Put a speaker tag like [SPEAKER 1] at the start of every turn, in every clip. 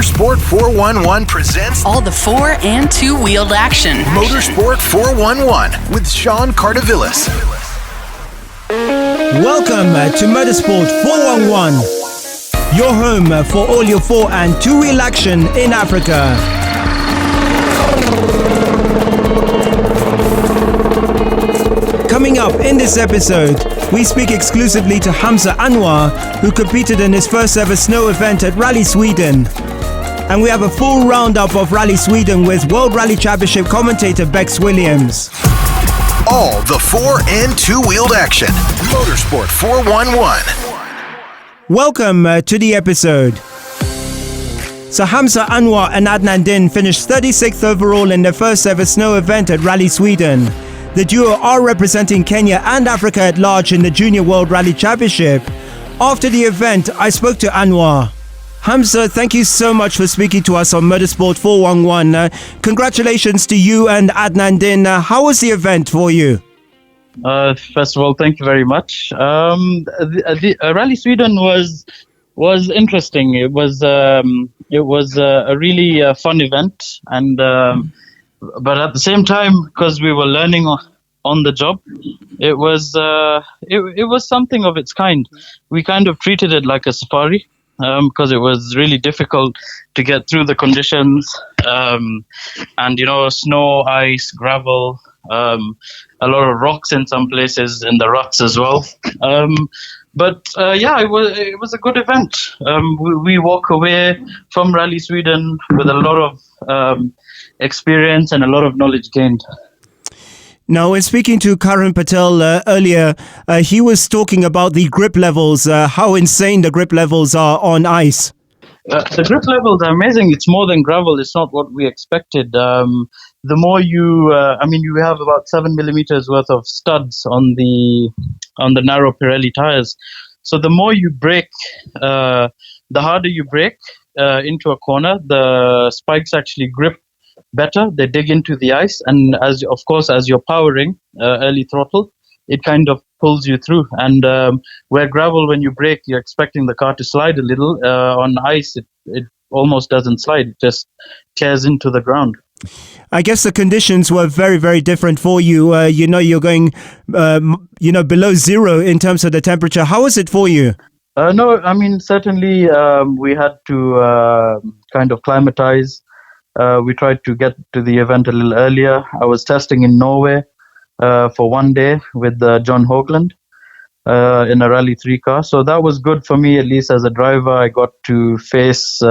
[SPEAKER 1] Motorsport 411 presents
[SPEAKER 2] all the four- and two-wheeled action.
[SPEAKER 1] Motorsport 411 with Sean Cardovillis.
[SPEAKER 3] Welcome to Motorsport 411, your home for all your four- and two-wheel action in Africa. Coming up in this episode, we speak exclusively to Hamza Anwar, who competed in his first ever snow event at Rally Sweden. And we have a full roundup of Rally Sweden with World Rally Championship commentator Becs Williams.
[SPEAKER 1] All the four- and two-wheeled action. Motorsport 411.
[SPEAKER 3] Welcome to the episode. So Hamza Anwar and Adnan Din finished 36th overall in their first ever snow event at Rally Sweden. The duo are representing Kenya and Africa at large in the Junior World Rally Championship. After the event, I spoke to Anwar. Hamza, thank you so much for speaking to us on Motorsport 411. Congratulations to you and Adnan Din. How was the event for you?
[SPEAKER 4] First of all, thank you very much. The Rally Sweden was interesting. It was a really fun event, and but at the same time, because we were learning on the job, it was something of its kind. We kind of treated it like a safari, because it was really difficult to get through the conditions, and snow, ice, gravel, a lot of rocks in some places, in the ruts as well. But it was a good event. We walk away from Rally Sweden with a lot of experience and a lot of knowledge gained.
[SPEAKER 3] Now, in speaking to Karan Patel earlier, he was talking about the grip levels, how insane the grip levels are on ice.
[SPEAKER 4] The grip levels are amazing. It's more than gravel. It's not what we expected. The more you have about 7 millimeters worth of studs on the narrow Pirelli tires. So the more you brake, the harder you brake into a corner, the spikes actually grip better. They dig into the ice, and as you're powering early throttle, it kind of pulls you through. And where gravel, when you brake, you're expecting the car to slide a little. On ice, it almost doesn't slide. It just tears into the ground.
[SPEAKER 3] I guess the conditions were very, very different for you. You're going, below zero in terms of the temperature. How was it for you?
[SPEAKER 4] No, I mean, certainly we had to kind of climatize. We tried to get to the event a little earlier. I was testing in Norway for one day with John Hoagland in a Rally 3 car. So that was good for me, at least as a driver. I got to face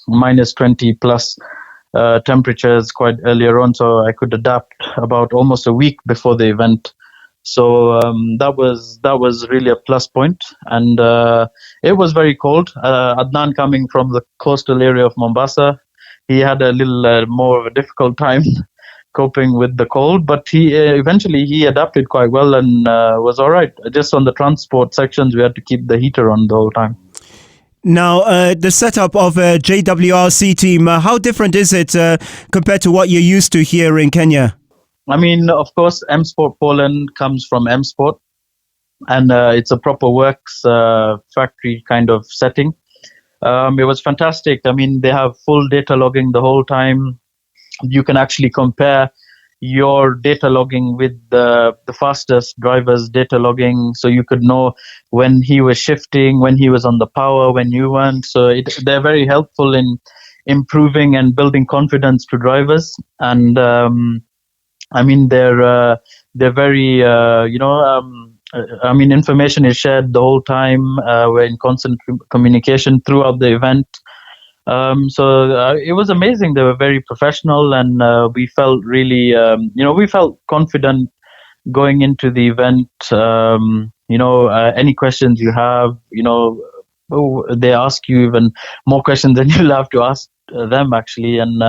[SPEAKER 4] minus 20 plus temperatures quite earlier on, so I could adapt about almost a week before the event. So that was really a plus point. And it was very cold. Adnan, coming from the coastal area of Mombasa, he had a little more of a difficult time coping with the cold, but he eventually adapted quite well and was all right. Just on the transport sections, we had to keep the heater on the whole time.
[SPEAKER 3] Now, the setup of a JWRC team, how different is it compared to what you're used to here in Kenya?
[SPEAKER 4] I mean, of course, M Sport Poland comes from M Sport, and it's a proper works factory kind of setting. It was fantastic. I mean, they have full data logging the whole time. You can actually compare your data logging with the fastest driver's data logging, so you could know when he was shifting, when he was on the power, when you weren't. So they're very helpful in improving and building confidence to drivers. And they're very information is shared the whole time. We're in constant communication throughout the event. So it was amazing. They were very professional, and we felt really, we felt confident going into the event. Any questions you have, they ask you even more questions than you'll have to ask them, actually. And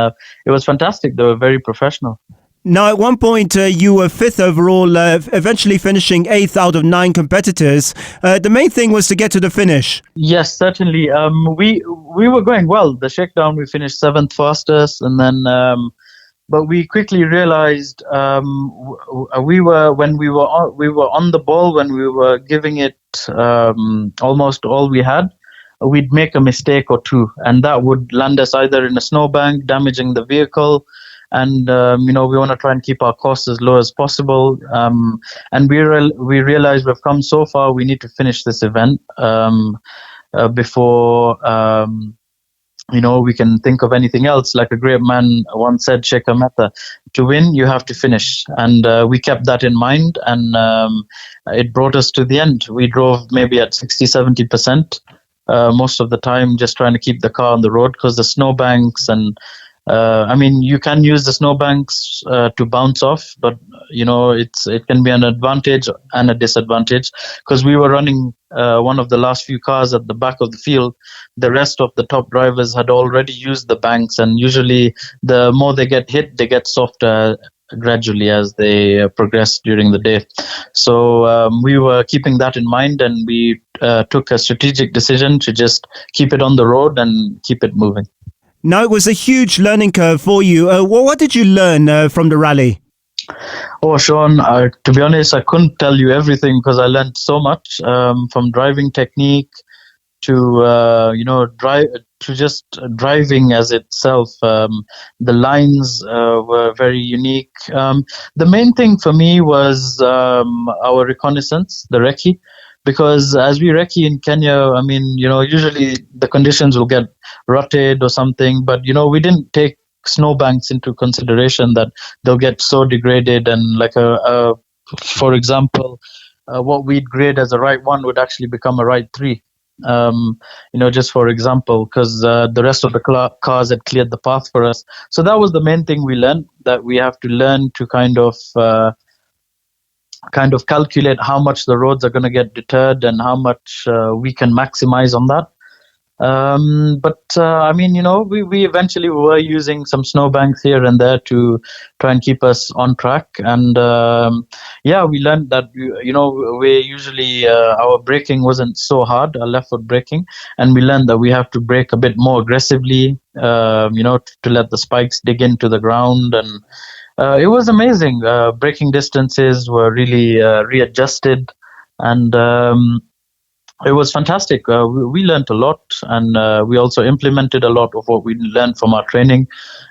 [SPEAKER 4] it was fantastic. They were very professional.
[SPEAKER 3] Now, at one point, you were 5th overall, eventually finishing 8th out of 9 competitors. The main thing was to get to the finish.
[SPEAKER 4] Yes, certainly. We were going well. The shakedown, we finished 7th fastest, and then, but we quickly realized we were on the ball, when we were giving it almost all we had. we'd make a mistake or two, and that would land us either in a snowbank, damaging the vehicle. And we want to try and keep our costs as low as possible. And we realize we've come so far. We need to finish this event before we can think of anything else. Like a great man once said, Sheikh Mehta, to win you have to finish. And we kept that in mind, and it brought us to the end. We drove maybe at 60-70% most of the time, just trying to keep the car on the road, because the snowbanks and you can use the snowbanks to bounce off, but it can be an advantage and a disadvantage, because we were running one of the last few cars at the back of the field. The rest of the top drivers had already used the banks, and usually the more they get hit, they get softer gradually as they progress during the day. So we were keeping that in mind, and we took a strategic decision to just keep it on the road and keep it moving.
[SPEAKER 3] Now, it was a huge learning curve for you. What did you learn from the rally?
[SPEAKER 4] Oh, Sean, to be honest, I couldn't tell you everything, because I learned so much, from driving technique to, just driving as itself. The lines were very unique. The main thing for me was our reconnaissance, the recce. Because as we recce in Kenya, usually the conditions will get rutted or something, but, we didn't take snowbanks into consideration, that they'll get so degraded. And like for example, what we'd grade as a right 1 would actually become a right 3. Just for example, because the rest of the cars had cleared the path for us. So that was the main thing we learned, that we have to learn to kind of calculate how much the roads are going to get deterred and how much we can maximize on that. We eventually were using some snowbanks here and there to try and keep us on track. And we learned that, we usually, our braking wasn't so hard, our left foot braking. And we learned that we have to brake a bit more aggressively, to let the spikes dig into the ground. And it was amazing. Braking distances were really readjusted, and it was fantastic. We learned a lot, and we also implemented a lot of what we learned from our training.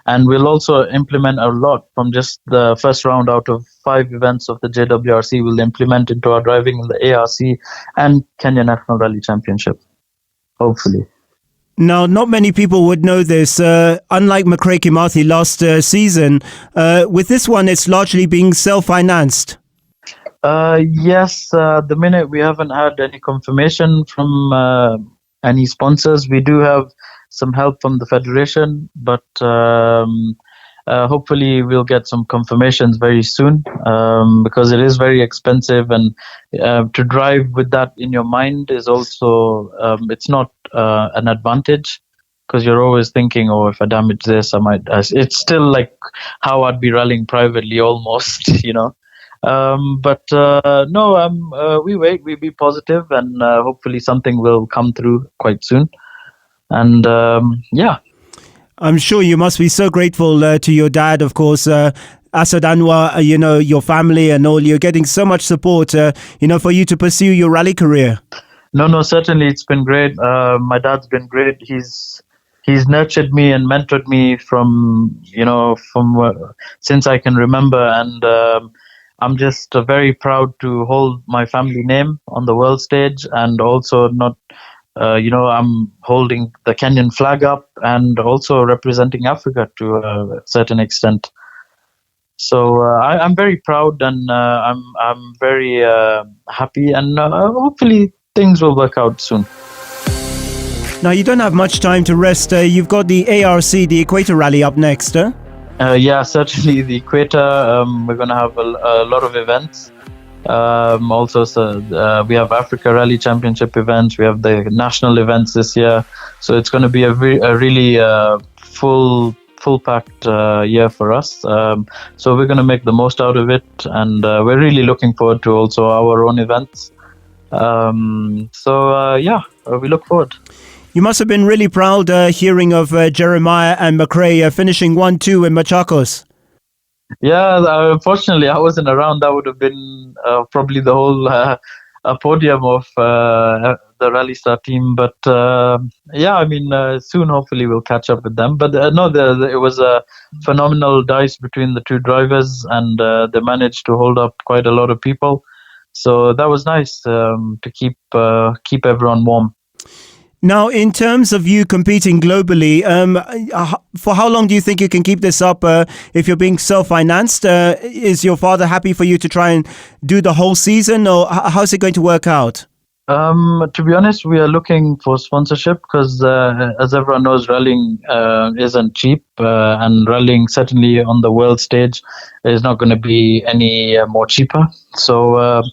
[SPEAKER 4] And we'll also implement a lot from just the first round out of 5 events of the JWRC. We'll implement into our driving in the ARC and Kenya National Rally Championship, hopefully.
[SPEAKER 3] Now, not many people would know this. Unlike McRae Kimathi last season, with this one, it's largely being self-financed.
[SPEAKER 4] Yes, the minute we haven't had any confirmation from any sponsors. We do have some help from the federation, but hopefully we'll get some confirmations very soon, because it is very expensive, and to drive with that in your mind is also it's not an advantage, because you're always thinking, oh, if I damage this, I might. It's still like how I'd be rallying privately almost, we be positive, and hopefully something will come through quite soon. And
[SPEAKER 3] I'm sure you must be so grateful to your dad, of course, Asad Anwar, your family and all. You're getting so much support, for you to pursue your rally career.
[SPEAKER 4] No, certainly it's been great. My dad's been great. He's nurtured me and mentored me from since I can remember, and I'm just very proud to hold my family name on the world stage, and also I'm holding the Kenyan flag up and also representing Africa to a certain extent. So I'm very proud, and I'm very happy, and hopefully things will work out soon.
[SPEAKER 3] Now, you don't have much time to rest. You've got the ARC, the Equator Rally, up next, huh?
[SPEAKER 4] Yeah, certainly the Equator. We're going to have a lot of events. We have Africa Rally Championship events. We have the national events this year. So it's going to be a really full-packed year for us. So we're going to make the most out of it. And we're really looking forward to also our own events. We look forward.
[SPEAKER 3] You must have been really proud hearing of Jeremiah and McRae finishing 1-2 in Machakos.
[SPEAKER 4] Yeah, unfortunately, I wasn't around. That would have been probably the whole a podium of the Rally Star team. But soon hopefully we'll catch up with them. But no, it was a phenomenal dice between the two drivers, and they managed to hold up quite a lot of people. So that was nice to keep everyone warm.
[SPEAKER 3] Now, in terms of you competing globally, for how long do you think you can keep this up if you're being self-financed? Is your father happy for you to try and do the whole season, or how's it going to work out?
[SPEAKER 4] To be honest, we are looking for sponsorship because, as everyone knows, rallying isn't cheap, and rallying certainly on the world stage is not going to be any more cheaper. So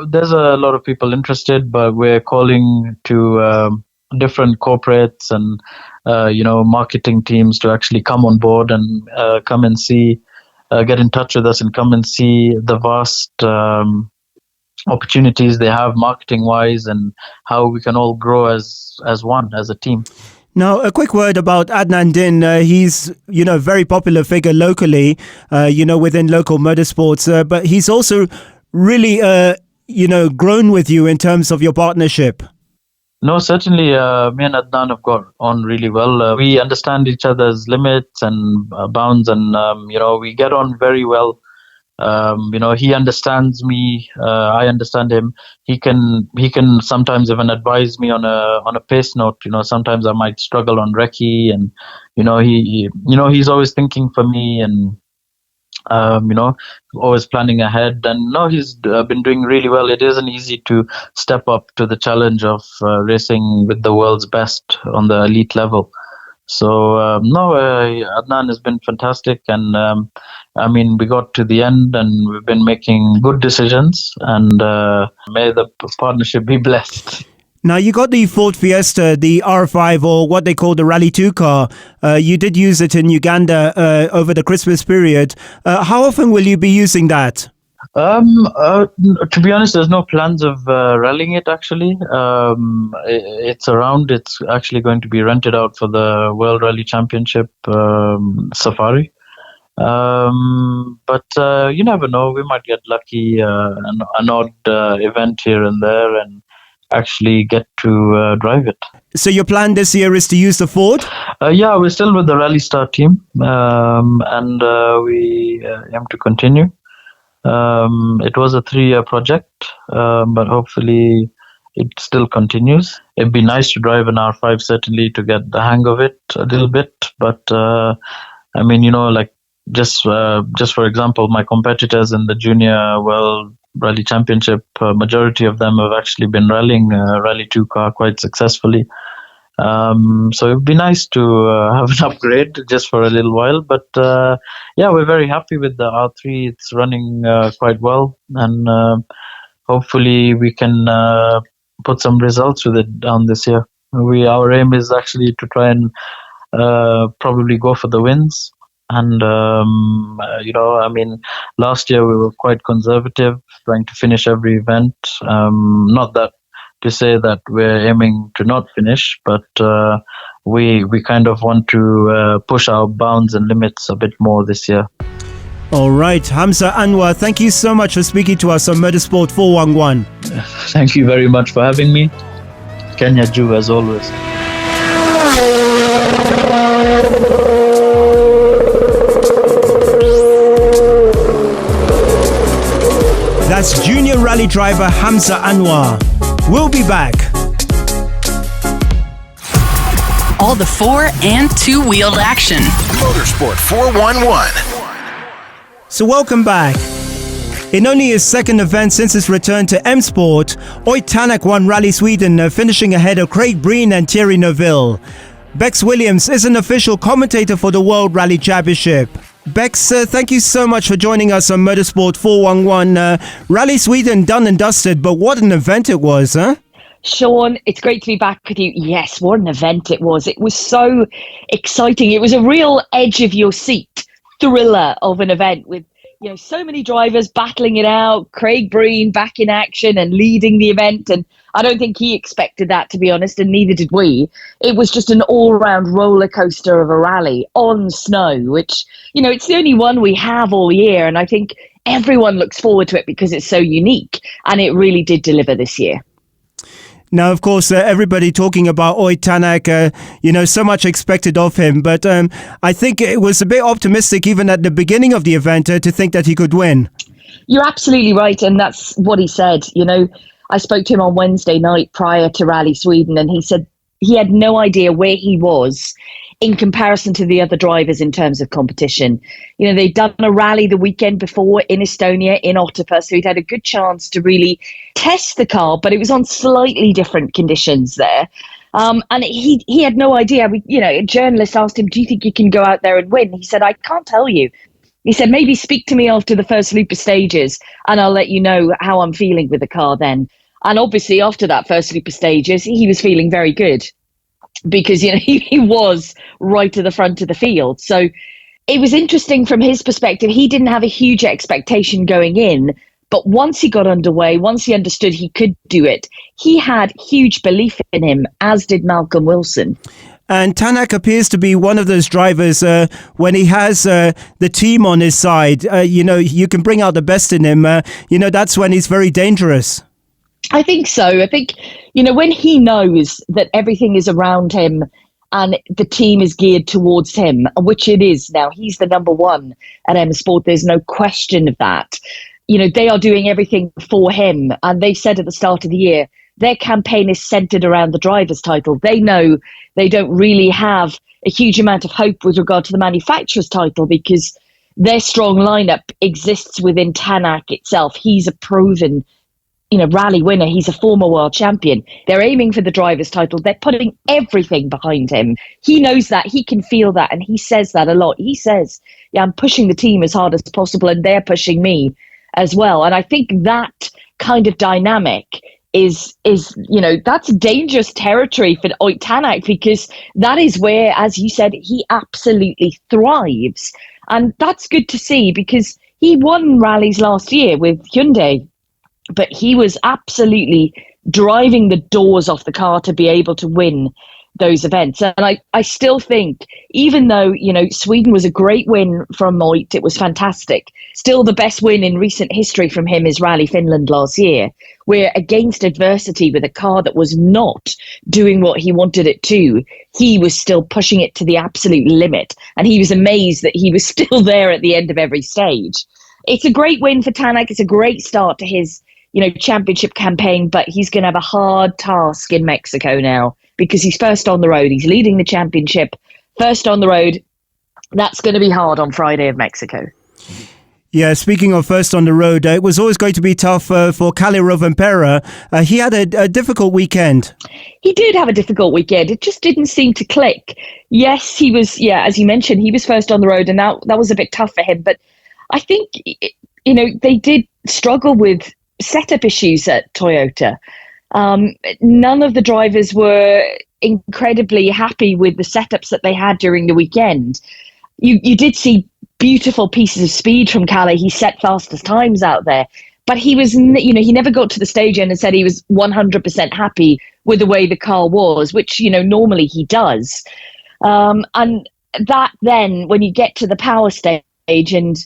[SPEAKER 4] there's a lot of people interested, but we're calling to different corporates and marketing teams to actually come on board and come and see, get in touch with us and come and see the vast opportunities they have marketing wise, and how we can all grow as one, as a team.
[SPEAKER 3] Now, a quick word about Adnan Din. He's, a very popular figure locally, within local motorsports, but he's also really, grown with you in terms of your partnership.
[SPEAKER 4] No, certainly, me and Adnan have got on really well. We understand each other's limits and bounds, and, we get on very well. He understands me. I understand him. He can sometimes even advise me on a pace note. Sometimes I might struggle on recce, and he's always thinking for me, and always planning ahead. And no, he's been doing really well. It isn't easy to step up to the challenge of racing with the world's best on the elite level. So Adnan has been fantastic, and we got to the end, and we've been making good decisions, and may the partnership be blessed.
[SPEAKER 3] Now, you got the Ford Fiesta, the R5, or what they call the Rally 2 car. You did use it in Uganda over the Christmas period. How often will you be using that?
[SPEAKER 4] To be honest, there's no plans of rallying it, actually. It's around. It's actually going to be rented out for the World Rally Championship safari. But you never know. We might get lucky, an odd event here and there, and actually get to drive it.
[SPEAKER 3] So your plan this year is to use the Ford?
[SPEAKER 4] We're still with the Rally Star team, and we aim to continue. It was a 3-year project, but hopefully it still continues. It'd be nice to drive an R5, certainly, to get the hang of it a little bit. But just for example, my competitors in the Junior World Rally Championship, majority of them have actually been rallying Rally 2 car quite successfully. So it'd be nice to have an upgrade just for a little while. But we're very happy with the R3. It's running quite well, and hopefully we can put some results with it down this year. Our aim is actually to try and probably go for the wins. And last year we were quite conservative, trying to finish every event. Not that to say that we're aiming to not finish, but we kind of want to push our bounds and limits a bit more this year.
[SPEAKER 3] All right, Hamza Anwar, thank you so much for speaking to us on Motorsport 411.
[SPEAKER 4] Thank you very much for having me. Kanyottu, as always.
[SPEAKER 3] That's junior rally driver Hamza Anwar. We'll be back.
[SPEAKER 2] All the 4 and 2-wheeled action.
[SPEAKER 1] Motorsport 411.
[SPEAKER 3] So welcome back. In only his second event since his return to M Sport, Oyt Tanak won Rally Sweden, finishing ahead of Craig Breen and Thierry Neuville. Becs Williams is an official commentator for the World Rally Championship. Becs, thank you so much for joining us on Motorsport 411. Rally Sweden done and dusted, but what an event it was, huh?
[SPEAKER 5] Sean, it's great to be back with you. Yes, what an event it was. It was so exciting. It was a real edge of your seat thriller of an event with So many drivers battling it out, Craig Breen back in action and leading the event. And I don't think he expected that, to be honest, and neither did we. It was just an all-round roller coaster of a rally on snow, which, it's the only one we have all year. And I think everyone looks forward to it because it's so unique. And it really did deliver this year.
[SPEAKER 3] Now, of course, everybody talking about Oit Tanak, so much expected of him. But I think it was a bit optimistic even at the beginning of the event to think that he could win.
[SPEAKER 5] You're absolutely right. And that's what he said. I spoke to him on Wednesday night prior to Rally Sweden, and he said he had no idea where he was in comparison to the other drivers in terms of competition. They'd done a rally the weekend before in Estonia, in Otepää, so he'd had a good chance to really test the car, but it was on slightly different conditions there. And he had no idea. A journalist asked him, do you think you can go out there and win? He said, I can't tell you. He said, maybe speak to me after the first loop of stages and I'll let you know how I'm feeling with the car then. And obviously after that first loop of stages, he was feeling very good because, he was right to the front of the field. So it was interesting from his perspective. He didn't have a huge expectation going in, but once he got underway, once he understood he could do it, he had huge belief in him, as did Malcolm Wilson.
[SPEAKER 3] And Tanak appears to be one of those drivers when he has the team on his side, you can bring out the best in him. That's when he's very dangerous.
[SPEAKER 5] I think so. I think, when he knows that everything is around him and the team is geared towards him, which it is now, he's the number one at M Sport. There's no question of that. They are doing everything for him. And they said at the start of the year, their campaign is centered around the driver's title. They know they don't really have a huge amount of hope with regard to the manufacturer's title because their strong lineup exists within Tanak itself. He's a proven, rally winner. He's a former world champion. They're aiming for the driver's title. They're putting everything behind him. He knows that. He can feel that. And he says that a lot. He says, I'm pushing the team as hard as possible and they're pushing me as well. And I think that kind of dynamic is that's dangerous territory for Oit Tanak because that is where, as you said, he absolutely thrives. And that's good to see because he won rallies last year with Hyundai, but he was absolutely driving the doors off the car to be able to win those events. And I still think, even though, Sweden was a great win from Oit, it was fantastic. Still the best win in recent history from him is Rally Finland last year, where against adversity with a car that was not doing what he wanted it to, he was still pushing it to the absolute limit. And he was amazed that he was still there at the end of every stage. It's a great win for Tanak. It's a great start to his, championship campaign, but he's going to have a hard task in Mexico now because he's first on the road. He's leading the championship, first on the road. That's going to be hard on Friday of Mexico.
[SPEAKER 3] Yeah, speaking of first on the road, it was always going to be tough for Kalle Rovanperä. He had a difficult weekend.
[SPEAKER 5] He did have a difficult weekend. It just didn't seem to click. Yes, he was, as you mentioned, he was first on the road and that was a bit tough for him. But I think, they did struggle with setup issues at Toyota. None of the drivers were incredibly happy with the setups that they had during the weekend. You did see beautiful pieces of speed from Kalle. He set fastest times out there, but he was, he never got to the stage end and said he was 100% happy with the way the car was, which, normally he does. And that then, when you get to the power stage, and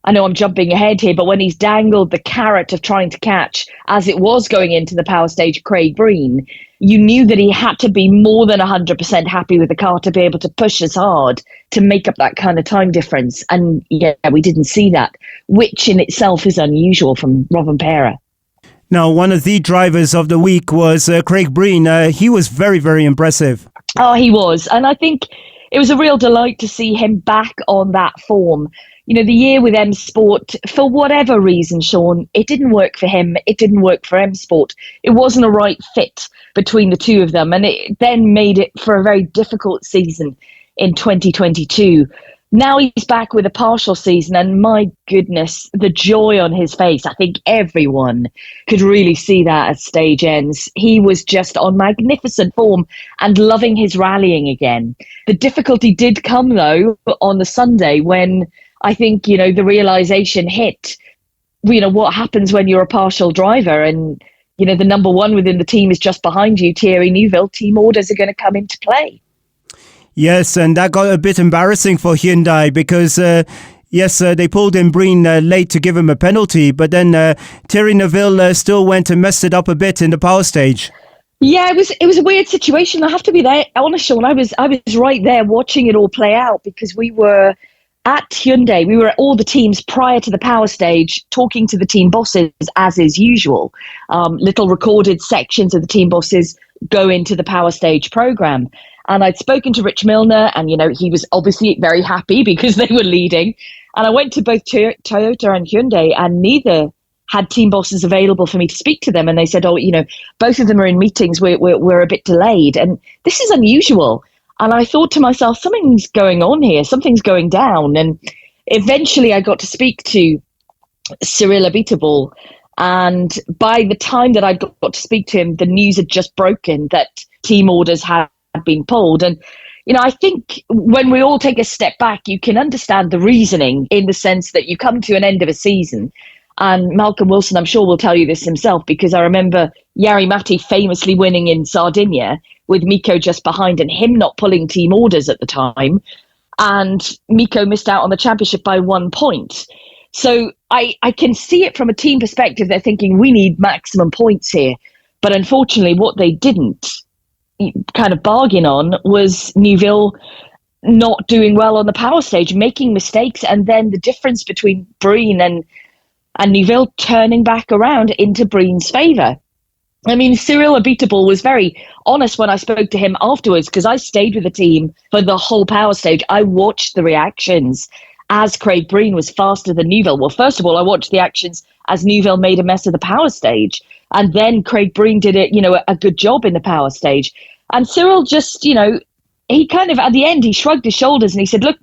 [SPEAKER 5] I know I'm jumping ahead here, but when he's dangled the carrot of trying to catch, as it was going into the power stage, Craig Breen, you knew that he had to be more than 100% happy with the car to be able to push as hard to make up that kind of time difference. And we didn't see that, which in itself is unusual from Rovanperä.
[SPEAKER 3] Now, one of the drivers of the week was Craig Breen. He was very, very impressive.
[SPEAKER 5] Oh, he was. And I think it was a real delight to see him back on that form. The year with M Sport, for whatever reason, Sean, it didn't work for him. It didn't work for M Sport. It wasn't a right fit between the two of them. And it then made it for a very difficult season in 2022. Now he's back with a partial season. And my goodness, the joy on his face. I think everyone could really see that at stage ends. He was just on magnificent form and loving his rallying again. The difficulty did come, though, on the Sunday when I think, the realization hit, what happens when you're a partial driver and, the number one within the team is just behind you, Thierry Neuville. Team orders are going to come into play.
[SPEAKER 3] Yes, and that got a bit embarrassing for Hyundai because, they pulled in Breen late to give him a penalty, but then Thierry Neuville still went and messed it up a bit in the power stage.
[SPEAKER 5] Yeah, it was a weird situation. I have to be there, honest, Sean. I was right there watching it all play out because we were at Hyundai. We were at all the teams prior to the power stage, talking to the team bosses as is usual. Little recorded sections of the team bosses go into the power stage program. And I'd spoken to Rich Milner, and he was obviously very happy because they were leading. And I went to both Toyota and Hyundai, and neither had team bosses available for me to speak to them. And they said, both of them are in meetings. We're a bit delayed. And this is unusual. And I thought to myself, something's going on here. Something's going down. And eventually I got to speak to Cyril Abiteboul. And by the time that I got to speak to him, the news had just broken that team orders had been pulled. And, I think when we all take a step back, you can understand the reasoning in the sense that you come to an end of a season. And Malcolm Wilson, I'm sure, will tell you this himself, because I remember Jari Matti famously winning in Sardinia with Miko just behind and him not pulling team orders at the time. And Miko missed out on the championship by 1 point. So I can see it from a team perspective. They're thinking we need maximum points here. But unfortunately, what they didn't kind of bargain on was Neuville not doing well on the power stage, making mistakes. And then the difference between Breen and Neuville turning back around into Breen's favour. I mean, Cyril Abiteboul was very honest when I spoke to him afterwards, because I stayed with the team for the whole power stage. I watched the reactions as Craig Breen was faster than Neuville. Well, first of all, I watched the actions as Neuville made a mess of the power stage. And then Craig Breen did it, a good job in the power stage. And Cyril just, he kind of, at the end, he shrugged his shoulders and he said, look,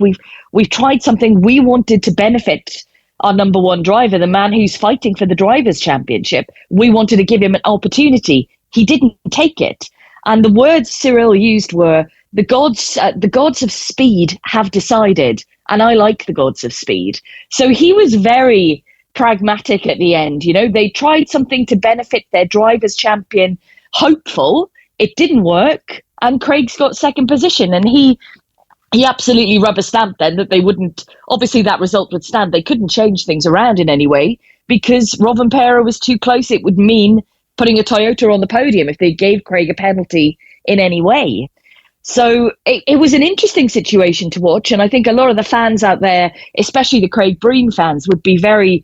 [SPEAKER 5] we've tried something. We wanted to benefit our number one driver, the man who's fighting for the Drivers' Championship. We wanted to give him an opportunity. He didn't take it. And the words Cyril used were, the gods of speed have decided, and I like the gods of speed. So he was very pragmatic at the end. They tried something to benefit their Drivers' Champion, hopeful. It didn't work, and Craig's got second position, and he absolutely rubber stamped then that they wouldn't, obviously that result would stand. They couldn't change things around in any way because Rovanperä was too close. It would mean putting a Toyota on the podium if they gave Craig a penalty in any way. So it was an interesting situation to watch. And I think a lot of the fans out there, especially the Craig Breen fans, would be very,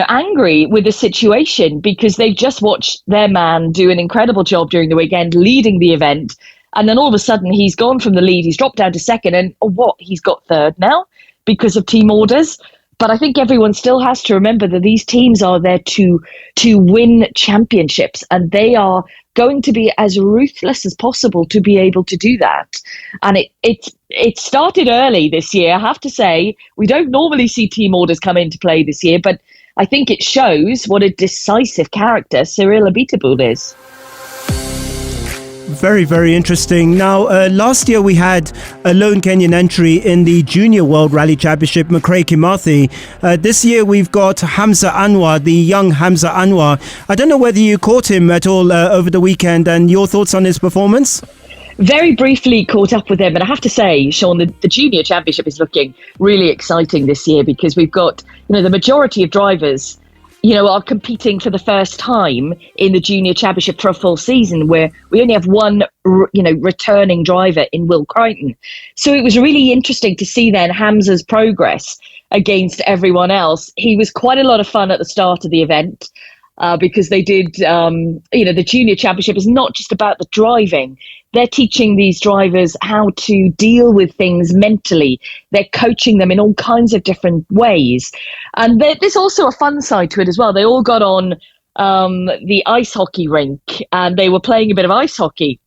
[SPEAKER 5] angry with the situation because they've just watched their man do an incredible job during the weekend, leading the event. And then all of a sudden he's gone from the lead, he's dropped down to second, and he's got third now because of team orders. But I think everyone still has to remember that these teams are there to win championships, and they are going to be as ruthless as possible to be able to do that. And it started early this year, I have to say. We don't normally see team orders come into play this year, but I think it shows what a decisive character Cyril Abiteboul is.
[SPEAKER 3] Very, very interesting. Now, last year we had a lone Kenyan entry in the Junior World Rally Championship, McRae Kimathi. This year we've got Hamza Anwar, the young Hamza Anwar. I don't know whether you caught him at all over the weekend, and your thoughts on his performance?
[SPEAKER 5] Very briefly caught up with him, and I have to say, Sean, the Junior Championship is looking really exciting this year because we've got, the majority of drivers are competing for the first time in the Junior Championship for a full season, where we only have one, returning driver in Will Crichton. So it was really interesting to see then Hamza's progress against everyone else. He was quite a lot of fun at the start of the event because they did, the Junior Championship is not just about the driving. They're teaching these drivers how to deal with things mentally. They're coaching them in all kinds of different ways. And there's also a fun side to it as well. They all got on the ice hockey rink and they were playing a bit of ice hockey.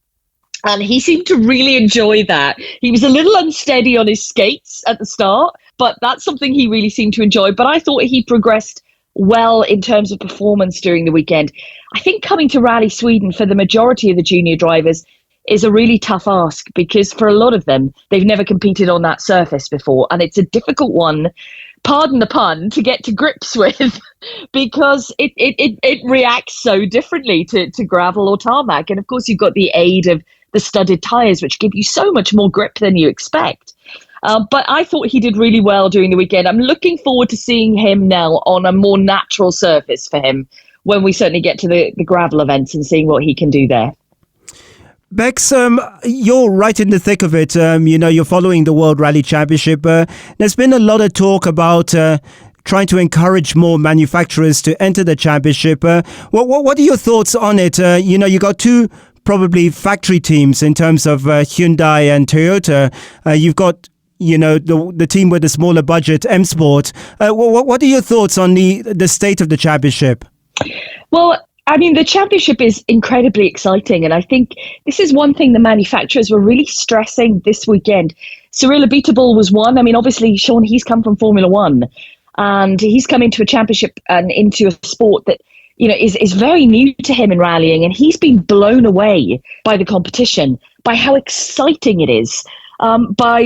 [SPEAKER 5] And he seemed to really enjoy that. He was a little unsteady on his skates at the start, but that's something he really seemed to enjoy. But I thought he progressed well in terms of performance during the weekend. I think coming to Rally Sweden for the majority of the junior drivers, is a really tough ask, because for a lot of them, they've never competed on that surface before. And it's a difficult one, pardon the pun, to get to grips with because it reacts so differently to gravel or tarmac. And of course, you've got the aid of the studded tyres, which give you so much more grip than you expect. But I thought he did really well during the weekend. I'm looking forward to seeing him now on a more natural surface for him when we certainly get to the gravel events and seeing what he can do there.
[SPEAKER 3] Becs, you're right in the thick of it. You're following the World Rally Championship. There's been a lot of talk about trying to encourage more manufacturers to enter the championship. What are your thoughts on it? You got two probably factory teams in terms of Hyundai and Toyota. You've got the team with the smaller budget, M Sport. What are your thoughts on the state of the championship?
[SPEAKER 5] Well, I mean, the championship is incredibly exciting. And I think this is one thing the manufacturers were really stressing this weekend. Cyril Abiteboul was one. I mean, obviously, Sean, he's come from Formula One and he's come into a championship and into a sport that, is very new to him in rallying. And he's been blown away by the competition, by how exciting it is, by,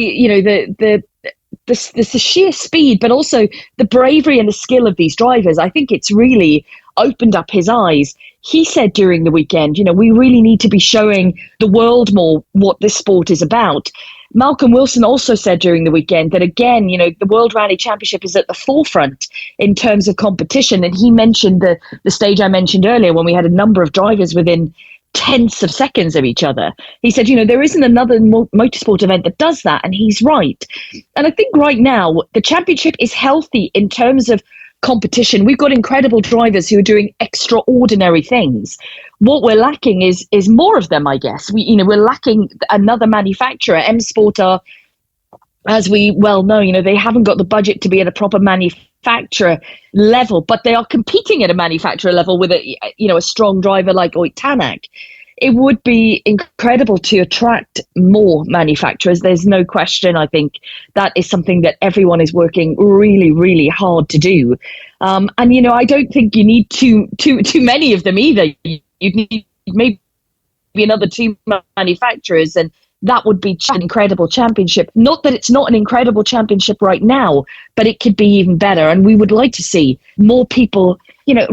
[SPEAKER 5] the sheer speed, but also the bravery and the skill of these drivers. I think it's really opened up his eyes. He said during the weekend, we really need to be showing the world more what this sport is about. Malcolm Wilson also said during the weekend that, again, the World Rally Championship is at the forefront in terms of competition. And he mentioned the stage I mentioned earlier when we had a number of drivers within tenths of seconds of each other. He said, there isn't another motorsport event that does that. And he's right. And I think right now the championship is healthy in terms of competition. We've got incredible drivers who are doing extraordinary things. What we're lacking is more of them, I guess. We're lacking another manufacturer. M Sport are, as we well know, they haven't got the budget to be at a proper manufacturer level, but they are competing at a manufacturer level with a strong driver like Oyt Tanak. It would be incredible to attract more manufacturers. There's no question. I think that is something that everyone is working really, really hard to do. And I don't think you need too many of them either. You need maybe another two manufacturers, and that would be an incredible championship. Not that it's not an incredible championship right now, but it could be even better. And we would like to see more people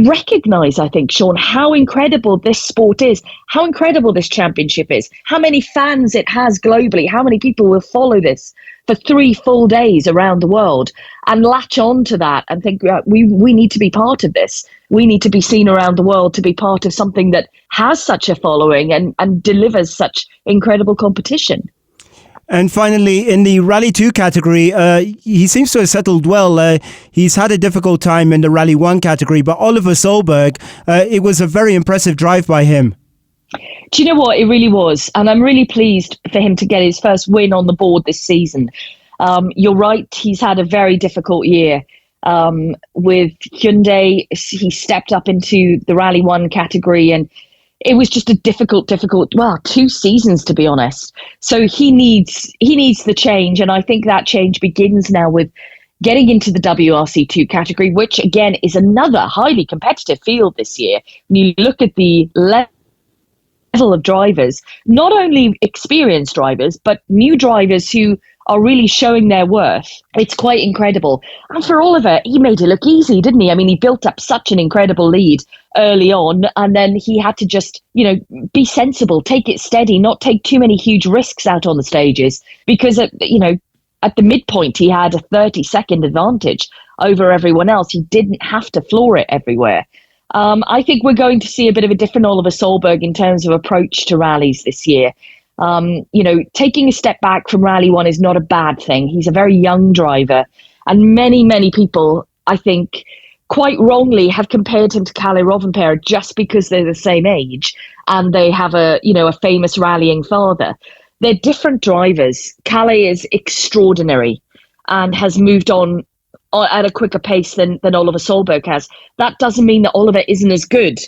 [SPEAKER 5] recognize, I think, Sean, how incredible this sport is, how incredible this championship is, how many fans it has globally, how many people will follow this for 3 full days around the world and latch on to that and think we need to be part of this. We need to be seen around the world to be part of something that has such a following and delivers such incredible competition.
[SPEAKER 3] And finally, in the Rally 2 category, he seems to have settled well. He's had a difficult time in the Rally 1 category, but Oliver Solberg, it was a very impressive drive by him.
[SPEAKER 5] Do you know what? It really was. And I'm really pleased for him to get his first win on the board this season. You're right. He's had a very difficult year. With Hyundai, he stepped up into the Rally 1 category, and it was just a difficult, 2 seasons, to be honest. So he needs the change. And I think that change begins now with getting into the WRC2 category, which again is another highly competitive field this year. When you look at the level of drivers, not only experienced drivers, but new drivers who are really showing their worth. It's quite incredible. And for Oliver, he made it look easy, didn't he? I mean, he built up such an incredible lead early on, and then he had to just, be sensible, take it steady, not take too many huge risks out on the stages, because at the midpoint, he had a 30-second advantage over everyone else. He didn't have to floor it everywhere. I think we're going to see a bit of a different Oliver Solberg in terms of approach to rallies this year. Taking a step back from Rally 1 is not a bad thing. He's a very young driver, and many, many people, I think, quite wrongly have compared him to Kalle Rovanperä just because they're the same age and they have a famous rallying father. They're different drivers. Kalle is extraordinary and has moved on at a quicker pace than Oliver Solberg has. That doesn't mean that Oliver isn't as good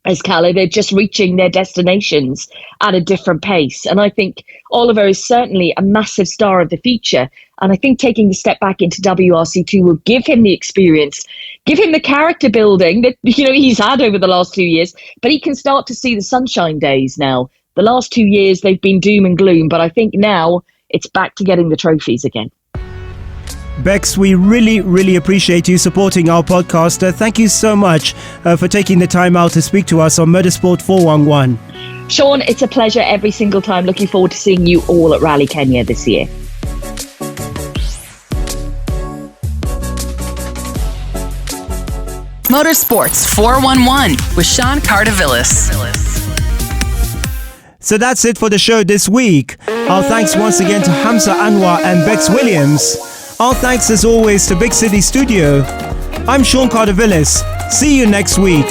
[SPEAKER 5] as Kalle. They're just reaching their destinations at a different pace. And I think Oliver is certainly a massive star of the future. And I think taking the step back into WRC2 will give him the experience, give him the character building that he's had over the last 2 years. But he can start to see the sunshine days now the last 2 years they've been doom and gloom, but I think now it's back to getting the trophies again.
[SPEAKER 3] Becs, we really appreciate you supporting our podcast. Thank you so much for taking the time out to speak to us on Motorsport 411.
[SPEAKER 5] Sean, it's a pleasure every single time. Looking forward to seeing you all at Rally Kenya this year.
[SPEAKER 2] Motorsports 411 with Sean Cardovillis.
[SPEAKER 3] So that's it for the show this week. Our thanks once again to Hamza Anwar and Becs Williams. Our thanks as always to Big City Studio. I'm Sean Cardovillis. See you next week.